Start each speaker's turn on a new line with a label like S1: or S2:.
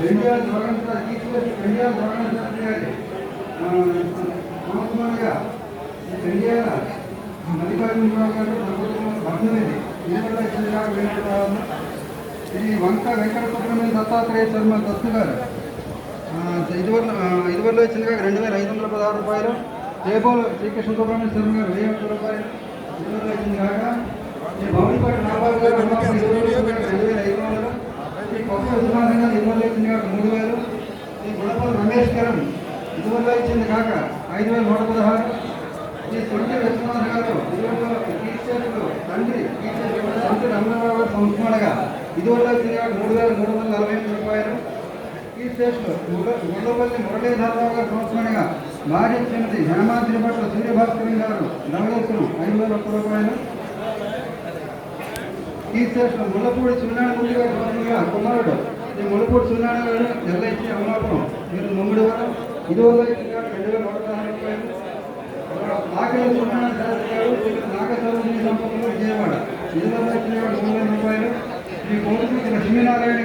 S1: పెండియాల స్వతంత్ర తీసుకొచ్చి పెండియాల స్వతంత్ర గారి సంవత్సరాలుగా పెండియాల మల్లికార్జున గారు ప్రభుత్వం 18 దీనివల్ల ఇచ్చిందిగా వేణుగోపాల్. ఇది వంక వెంకట సుబ్రహ్మణ్య దత్తాత్రేయ శర్మ దత్తు గారు ఇదివరలో ఇచ్చిందిగా 2516 రూపాయలు. జయబోల్ శ్రీకృష్ణ సుబ్రహ్మణ్య శర్మ గారు 1000 రూపాయలు ఇదివరలో ఇచ్చింది కాగా ఈ భవనిపాటి నాబాబు గారు 2500. ఈ కొత్త విశ్వనాథం గారు ఇదివరలో ఇచ్చింది కాక 3000. ఈ గుణపల్లి రమేష్ గారు ఇదివరలో ఇచ్చింది కాక 5116. ఈ సొంటి విశ్వనాథ్ గారు ఇదివరలో టీచర్లు తండ్రి రమణరావు గారు సంస్మరణగా ఇదివరలో ఇచ్చింది కాక 3345 రూపాయలు. ఈ స్టేషన్లో గుండపల్లి మురళీధరరావు గారు సంస్మరణగా భార్య శ్రీమతి హేమాద్రి పట్ల సూర్యభాస్కరం గారు నవదర్శనం 501 రూపాయలు. ఈ స్టేషన్ ముల్లపూడి సూర్యనారాయణ గారు కుమారుడు ఈ ముల్లపూడి సూర్యనారాయణ గారు ఎల్ఐసి అమలాపురం మీరు 9 వారు ఇదివరలో ఇచ్చిన 2116 రూపాయలు. ఆకలి సూర్యనారాయణ శాస్త్రి గారు నాగస్వరూపిణి సంపదలు విజయవాడ ఇదివరలో ఇచ్చిన 3000 రూపాయలు. ఈ కోరుకు లక్ష్మీనారాయణ